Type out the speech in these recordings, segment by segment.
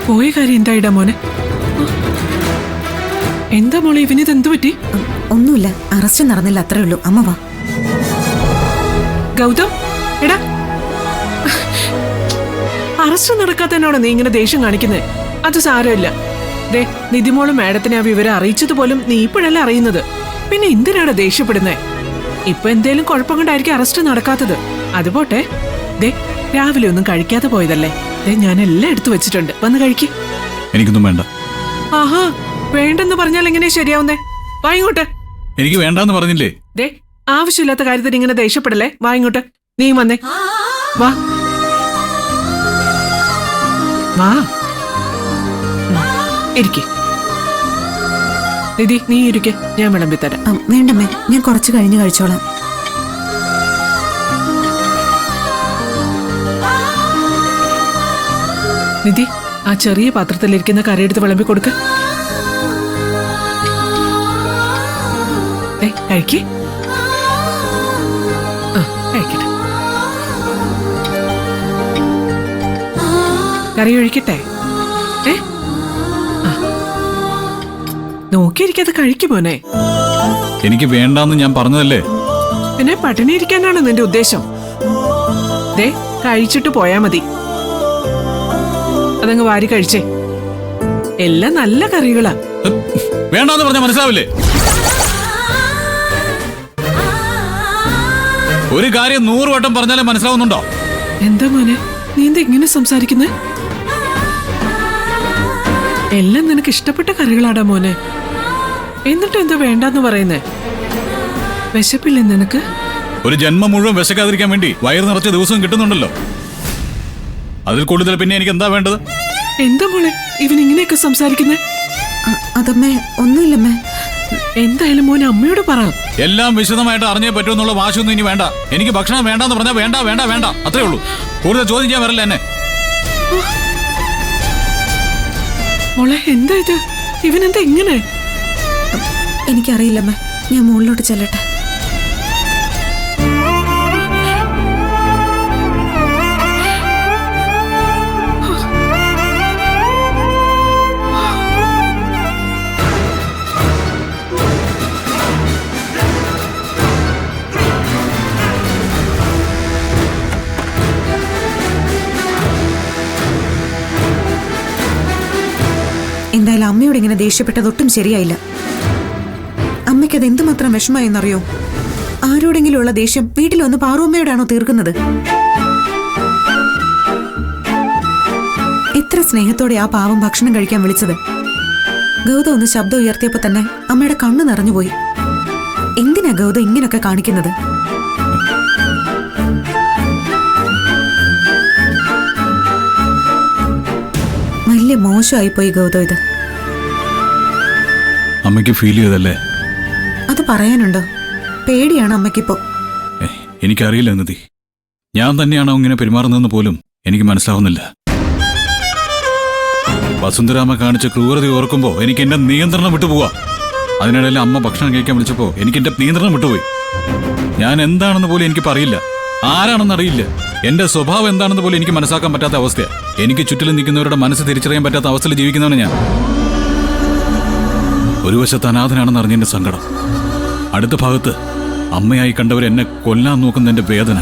പോയ കാര്യം എന്തായിടാ മോനെ? എന്താ മോളെ, ഇവനിത് എന്തു പറ്റി? ഒന്നുമില്ല, അറസ്റ്റ് നടന്നില്ല, അത്രേ ഉള്ളൂ. അമ്മ വാ. ഗൗതം, എടാ, അറസ്റ്റ് നടക്കാത്തതിനാണോ നീ ഇങ്ങനെ ദേഷ്യം കാണിക്കുന്നത്? അത് സാരമില്ല. ദേ, നിധിമോള് മാഡത്തിനെ ആ വിവരം അറിയിച്ചതുപോലും നീ ഇപ്പോഴല്ല അറിയുന്നത്. പിന്നെ എന്തിനാണ് ദേഷ്യപ്പെടുന്നേ? ഇപ്പൊ എന്തേലും കുഴപ്പം കൊണ്ടായിരിക്കും അറസ്റ്റ് നടക്കാത്തത്. അതുപോട്ടെ, ദേ, രാവിലെ ഒന്നും കഴിക്കാതെ പോയതല്ലേ? ദേ, ഞാൻ എല്ലാം എടുത്തു വെച്ചിട്ടുണ്ട്, വന്ന് കഴിക്ക്. എനിക്കൊന്നും വേണ്ട. ആഹാ, വേണ്ടെന്ന് പറഞ്ഞാൽ എങ്ങനെയാ ശരിയാവുന്നേ? വായിങ്ങോട്ട്. എനിക്ക് വേണ്ടെന്ന് പറഞ്ഞില്ലേ? ദേ, ആവശ്യമില്ലാത്ത കാര്യത്തിന് ഇങ്ങനെ ദേഷ്യപ്പെടല്ലേ? വായിങ്ങോട്ട്. നീ വന്നേ, വാ വാ, ഇരിക്കെ. നിധി, നീ ഇരിക്കെ, ഞാൻ വിളമ്പിത്തരാം. വേണ്ടമ്മേ, ഞാൻ കുറച്ച് കഴിഞ്ഞ് കഴിച്ചോളാം. നിധി, ആ ചെറിയ പാത്രത്തിലിരിക്കുന്ന കറിയെടുത്ത് വിളമ്പി കൊടുക്ക. കഴിക്കേ. കഴിക്കട്ടെ. കറി ഒഴിക്കട്ടെ? നോക്കിയിരിക്കാതെ കഴിക്കുമോനെ. എനിക്ക് വേണ്ടാന്ന് ഞാൻ പറഞ്ഞതല്ലേ. പിന്നെ പട്ടിണി ഇരിക്കാനാണ് നിന്റെ ഉദ്ദേശം? ദേ, കഴിച്ചിട്ട് പോയാ മതി. അതങ്ങ് വാരി കഴിച്ചേ. എല്ലാം നല്ല കറികളാ. വേണ്ടാന്ന് പറഞ്ഞാൽ മനസ്സിലാവില്ലേ? ഒരു കാര്യം 100 വട്ടം പറഞ്ഞാലേ മനസ്സിലാവുന്നുണ്ടോ? എന്താ മോനെ, നീ എന്താ ഇങ്ങനെ സംസാരിക്കുന്നേ? എല്ലാം നിനക്ക് ഇഷ്ടപ്പെട്ട കറികളാടാ മോനെ. എന്നിട്ട് എന്താ വേണ്ടെന്ന് പറയുന്നേ? വിശപ്പില്ലേ നിനക്ക്? ഒരു ജന്മം മുഴുവൻ വിശക്കാതിരിക്കാൻ വേണ്ടി വയറ് നിറച്ച ദിവസവും കിട്ടുന്നുണ്ടല്ലോ. അതിൽ കൂടുതൽ പിന്നെ എനിക്ക് എന്താ വേണ്ടത്? എന്താ മോളെ ഇവൻ ഇങ്ങനെയൊക്കെ സംസാരിക്കുന്നേ? അതമ്മേ, ഒന്നുമില്ലമ്മേ. എന്തായാലും മോനെ അമ്മയോട് പറ. എല്ലാം വിശദമായിട്ട് അറിഞ്ഞേ പറ്റുമെന്നുള്ള വാശിയൊന്നും ഇനി വേണ്ട. എനിക്ക് ഭക്ഷണം വേണ്ടെന്ന് പറഞ്ഞാൽ വേണ്ട വേണ്ട വേണ്ട, അത്രേ ഉള്ളൂ. കൂടുതൽ ചോദ്യം ചെയ്യാൻ വരല്ല എന്നെ. മോളെ, എന്താ ഇത്? ഇവനെന്താ ഇങ്ങനെ? എനിക്കറിയില്ലമ്മേ, ഞാൻ മുകളിലോട്ട് ചെല്ലട്ടെ. എന്തായാലും അമ്മയോട് ഇങ്ങനെ ദേഷ്യപ്പെട്ടതൊട്ടും ശരിയായില്ല. അമ്മയ്ക്കത് എന്തുമാത്രം വിഷമമായെന്നറിയോ? ആരോടെങ്കിലും ഉള്ള ദേഷ്യം വീട്ടിൽ വന്ന് പാറുമ്മയോടാണോ തീർക്കുന്നത്? എത്ര സ്നേഹത്തോടെ ആ പാവം ഭക്ഷണം കഴിക്കാൻ വിളിച്ചത്. ഗൗതം ഒന്ന് ശബ്ദം ഉയർത്തിയപ്പോ തന്നെ അമ്മയുടെ കണ്ണു നിറഞ്ഞുപോയി. എന്തിനാ ഗൗതം ഇങ്ങനൊക്കെ കാണിക്കുന്നത്? വലിയ മോശമായിപ്പോയി ഗൗതം ഇത്. അമ്മയ്ക്ക് ഫീൽ ചെയ്തല്ലേ? അത് പറയാനുണ്ടോ? പേടിയാണ് അമ്മയ്ക്കിപ്പോ. എനിക്കറിയില്ല നിധി, ഞാൻ തന്നെയാണോ ഇങ്ങനെ പെരുമാറുന്നതെന്ന് പോലും എനിക്ക് മനസ്സിലാവുന്നില്ല. വസുന്ധരാമ കാണിച്ച ക്രൂരത ഓർക്കുമ്പോ എനിക്ക് എന്റെ നിയന്ത്രണം വിട്ടുപോവാ. അതിനിടയിൽ അമ്മ ഭക്ഷണം കഴിക്കാൻ വിളിച്ചപ്പോ എനിക്ക് എന്റെ നിയന്ത്രണം വിട്ടുപോയി. ഞാൻ എന്താണെന്ന് പോലും എനിക്ക് പറയില്ല, ആരാണെന്നറിയില്ല, എന്റെ സ്വഭാവം എന്താണെന്ന് പോലും എനിക്ക് മനസ്സിലാക്കാൻ പറ്റാത്ത അവസ്ഥയാണ്. എനിക്ക് ചുറ്റിലും നിൽക്കുന്നവരുടെ മനസ്സ് തിരിച്ചറിയാൻ പറ്റാത്ത അവസ്ഥയിൽ ജീവിക്കുന്നതാണ് ഞാൻ. ഒരു വശത്ത് അനാഥനാണെന്ന് അറിഞ്ഞെന്റെ സങ്കടം, അടുത്ത ഭാഗത്ത് അമ്മയായി കണ്ടവർ എന്നെ കൊല്ലാൻ നോക്കുന്നതിന്റെ വേദന.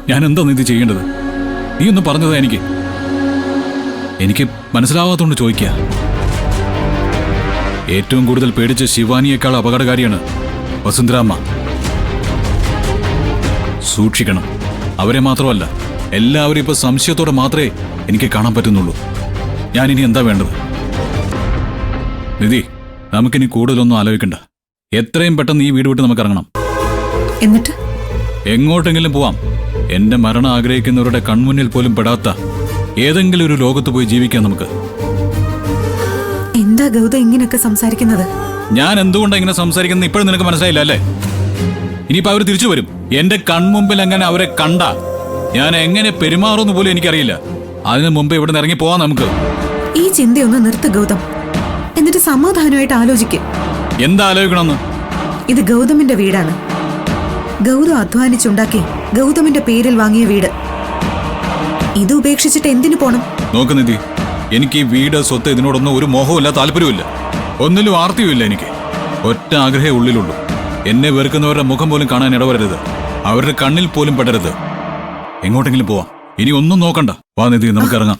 ഞാൻ എന്താ ഇത് ചെയ്യേണ്ടത്? നീ ഒന്ന് പറഞ്ഞതാ എനിക്ക് മനസ്സിലാവാത്തോണ്ട് ചോദിക്കുക. ഏറ്റവും കൂടുതൽ പേടിച്ച ശിവാനിയേക്കാൾ അപകടകാരിയാണ് വസുന്ധരാമ്മ. സൂക്ഷിക്കണം. അവരെ മാത്രമല്ല, എല്ലാവരും ഇപ്പൊ സംശയത്തോടെ മാത്രമേ എനിക്ക് കാണാൻ പറ്റുന്നുള്ളൂ. ഞാനിനി എന്താ വേണ്ടത്? നിധി, നമുക്കിനി കൂടുതലൊന്നും ആലോചിക്കണ്ട. എത്രയും പെട്ടെന്ന് ഈ വീട് വിട്ട് നമുക്ക് ഇറങ്ങണം. എന്നിട്ട് എങ്ങോട്ടെങ്കിലും പോവാം. എന്റെ മരണം ആഗ്രഹിക്കുന്നവരുടെ കൺമുന്നിൽ പോലും പെടാത്ത ഏതെങ്കിലും ഒരു ലോകത്ത് പോയി ജീവിക്കാം നമുക്ക്. എന്താ ഗൗതം ഇങ്ങനെയൊക്കെ സംസാരിക്കുന്നത്? ഞാൻ എന്തുകൊണ്ടാണ് ഇങ്ങനെ സംസാരിക്കുന്നത് ഇപ്പോഴും നിനക്ക് മനസ്സിലായില്ല അല്ലേ? ഇനിയിപ്പോ അവര് തിരിച്ചു വരും. എന്റെ കൺമുമ്പിൽ എങ്ങനെ അവരെ കണ്ട ഞാൻ എങ്ങനെ പെരുമാറുമെന്ന് പോലും എനിക്കറിയില്ല. അതിനു മുമ്പ് ഇവിടെ നിന്ന് ഇറങ്ങി പോവാം നമുക്ക്. ഈ ചിന്തയൊന്ന് നിർത്ത് ഗൗതം. എന്നിട്ട് സമാധാനമായിട്ട് ആലോചിക്ക്. എന്താ ആലോചിക്കണമെന്ന്? ഇത് ഗൗതമിന്റെ വീടാണ്. ഗൗതം അധ്വാനിച്ചുണ്ടാക്കി ഗൗതമിന്റെ പേരിൽ വാങ്ങിയ വീട്. ഇത് ഉപേക്ഷിച്ചിട്ട് എന്തിനു പോണം? നോക്ക് നിധി, എനിക്ക് ഈ വീട് സ്വത്ത് ഇതിനോടൊന്നും ഒരു മോഹവുമില്ല, താല്പര്യമില്ല, ഒന്നിലും ആർത്തിയുമില്ല. എനിക്ക് ഒറ്റ ആഗ്രഹമേ ഉള്ളിലുള്ളൂ. എന്നെ വെറുക്കുന്നവരുടെ മുഖം പോലും കാണാൻ ഇടവരരുത്, അവരുടെ കണ്ണിൽ പോലും പെടരുത്. എങ്ങോട്ടെങ്കിലും പോവാം, ഇനി ഒന്നും നോക്കണ്ട. വാ നിധി, നമുക്ക് ഇറങ്ങാം.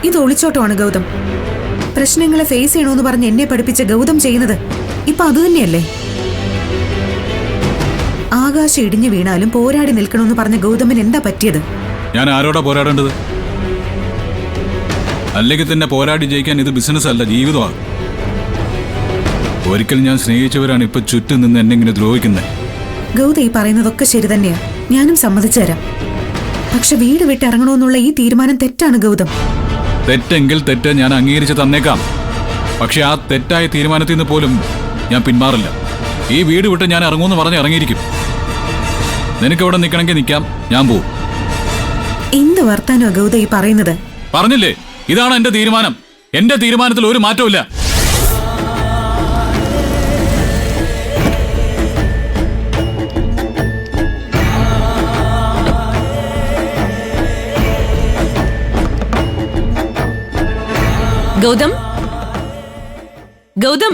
ഇത് ഒളിച്ചോട്ടമാണ് ഗൗതം. പ്രശ്നങ്ങളെ ഫേസ് ചെയ്യണമെന്ന് പറഞ്ഞ് എന്നെ പഠിപ്പിച്ച ഗൗതം ചെയ്യുന്നത് ഇപ്പൊ അത് തന്നെയല്ലേ? ആകാശം ഇടിഞ്ഞു വീണാലും പോരാടി നിൽക്കണമെന്ന് പറഞ്ഞ ഗൗതമിന് എന്താ പറ്റിയത്? ഞാൻ ആരോടാ പോരാടേണ്ടത്? അല്ലെങ്കിൽ തന്നെ പോരാടി ജയിക്കാൻ ഇത് ബിസിനസ് അല്ല, ജീവിതമാണ്. ഒരിക്കൽ ഞാൻ സ്നേഹിച്ചവരാണ് ഇപ്പൊ ചുറ്റും നിന്ന് എന്നെ ഇങ്ങനെ ദ്രോഹിക്കുന്നത്. ഗൗതം ഈ പറയുന്നതൊക്കെ ശരി തന്നെയാ, ഞാനും സമ്മതിച്ചു തരാം. പക്ഷെ വീട് വിട്ട് ഇറങ്ങണമെന്നുള്ള ഈ തീരുമാനം തെറ്റാണ് ഗൗതം. തെറ്റെങ്കിൽ തെറ്റ് ഞാൻ അംഗീകരിച്ച് തന്നേക്കാം. പക്ഷെ ആ തെറ്റായ തീരുമാനത്തിൽ നിന്ന് പോലും ഞാൻ പിന്മാറില്ല. ഈ വീട് വിട്ട് ഞാൻ ഇറങ്ങുമെന്ന് പറഞ്ഞ് ഇറങ്ങിയിരിക്കും. നിനക്ക് ഇവിടെ നിൽക്കണമെങ്കിൽ നിൽക്കാം, ഞാൻ പോവും. എന്ത് വർത്താനോ ഗൗതം ഈ പറയുന്നത്? പറഞ്ഞില്ലേ, ഇതാണ് എന്റെ തീരുമാനം. എന്റെ തീരുമാനത്തിൽ ഒരു മാറ്റവും. ഗൗതം, ഗൗതം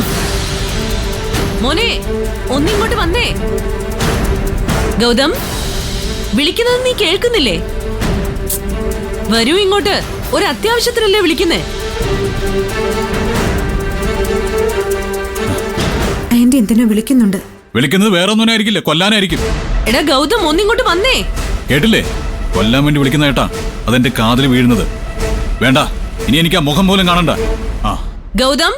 മോനെ, ഒന്നിങ്ങോട്ട് വന്നേ. ഗൗതം, വിളിക്കുന്നത് നീ കേൾക്കുന്നില്ലേ? വരൂ ഇങ്ങോട്ട്, ഒരു അത്യാവശ്യത്തിനല്ലേ വിളിക്കുന്നേ? ആന്റി എന്തിനോ വിളിക്കുന്നുണ്ട്. വിളിക്കുന്നത് വേറെ ഒന്നിനായിരിക്കില്ല, കൊല്ലാനായിരിക്കും. എടാ ഗൗതം, ഒന്നിങ്ങോട്ട് വന്നേ. കേട്ടില്ലേ, കൊല്ലാൻ വേണ്ടി വിളിക്കുന്ന ഏട്ടാ, അതെന്റെ കാതിൽ വീഴുന്നത്. വേണ്ട, ഇനി എനിക്ക് ആ മുഖം പോലും കാണണ്ട. ആ ഗൗതം,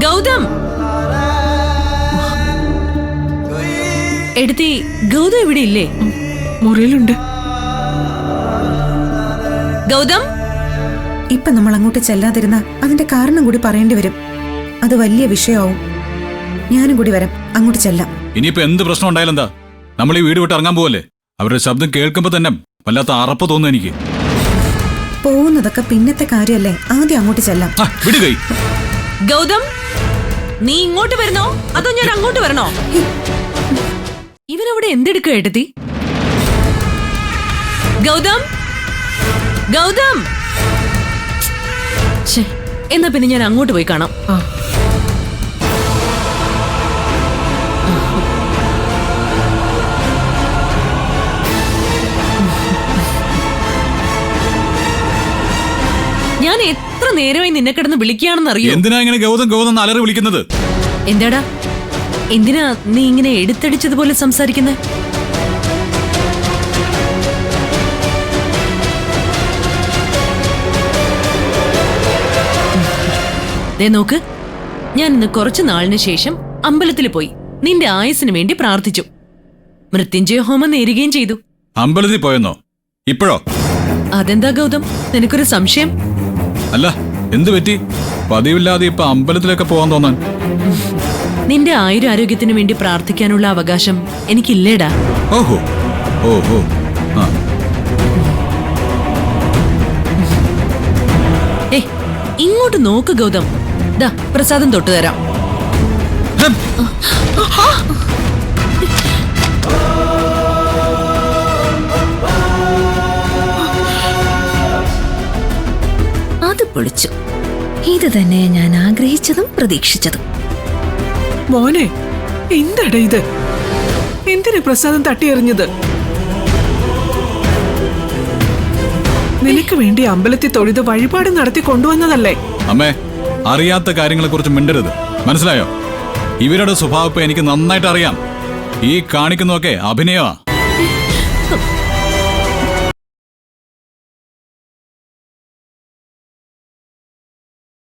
ഗൗതം. എടുത്തി, ഗൗതം ഇവിടെ ഇല്ലേ? മുറിയിലുണ്ട്. ഗൗതം, ഇപ്പൊ നമ്മൾ അങ്ങോട്ട് ചെല്ലാതിരുന്ന അതിന്റെ കാരണം കൂടി പറയേണ്ടി വരും. അത് വലിയ വിഷയമാവും. ഞാനും കൂടി വരാം, അങ്ങോട്ട് ചെല്ലാം. ഇനിയിപ്പോ എന്ത് പ്രശ്നം ഉണ്ടായാലും എന്താ, നമ്മൾ ഈ വീട് വിട്ട് ഇറങ്ങാൻ പോവല്ലേ? അവരുടെ ശബ്ദം കേൾക്കുമ്പോ തന്നെ വല്ലാത്ത അറപ്പ് തോന്നുന്നു എനിക്ക്. പോകുന്നതൊക്കെ പിന്നത്തെ കാര്യമല്ലേ, ആദ്യം അങ്ങോട്ട് ചെല്ലാം. വിടുകൈ. ഗൗതം, നീ ഇങ്ങോട്ട് വരുന്നോ അതോ ഞാൻ അങ്ങോട്ട് വരണോ? ഇവനവിടെ എന്തെടുക്കുക എടുത്തി? ഗൗതം, ഗൗതം. എന്നാ പിന്നെ ഞാൻ അങ്ങോട്ട് പോയി കാണാം. ഞാൻ എത്ര നേരമായി നിന്നെ കിടന്ന് വിളിക്കുകയാണെന്ന് അറിയോ? എന്തിനാ ഇങ്ങനെ ഗൗതം ഗൗതം എന്ന് അലറി വിളിക്കുന്നത്? എന്താടാ, എന്തിനാ നീ ഇങ്ങനെ എടുത്തടിച്ചതുപോലെ സംസാരിക്കുന്നത്? ദേ നോക്ക്, ഞാൻ ഇന്ന് കുറച്ചു നാളിന് ശേഷം അമ്പലത്തിൽ പോയി നിന്റെ ആയുസിന് വേണ്ടി പ്രാർത്ഥിച്ചു. മൃത്യുഞ്ജയ ഹോമം നേരുകയും ചെയ്തു. അമ്പലത്തിൽ പോയെന്നോ? ഇപ്പോഴോ? അതെന്താ ഗൗതം, നിനക്കൊരു സംശയം? അല്ല, എന്തു പറ്റി? പതിവില്ലാതെ ഇപ്പൊ അമ്പലത്തിലൊക്കെ പോകാൻ തോന്നാൻ? നിന്റെ ആയുരാരോഗ്യത്തിന് വേണ്ടി പ്രാർത്ഥിക്കാനുള്ള അവകാശം എനിക്കില്ലേടാ. ഓഹോ, ഓഹോ. ആ, ഇങ്ങോട്ട് നോക്ക് ഗൗതം, ദാ പ്രസാദം തൊട്ടു തരാം. അത് പൊളിച്ചു. ഇത് തന്നെ ഞാൻ ആഗ്രഹിച്ചതും പ്രതീക്ഷിച്ചതും. മോനെ, എന്താടാ ഇത്? എന്തിനാ പ്രസാദം തട്ടിയെറിഞ്ഞത്? നിനക്ക് വേണ്ടി അമ്പലത്തിൽ തൊഴുത് വഴിപാട് നടത്തി കൊണ്ടുവന്നതല്ലേ? അമ്മേ, അറിയാത്ത കാര്യങ്ങളെ കുറിച്ച് മിണ്ടരുത്, മനസ്സിലായോ? ഇവരുടെ സ്വഭാവം എനിക്ക് നന്നായിട്ട് അറിയാം. ഈ കാണിക്കുന്നതൊക്കെ അഭിനയമാ.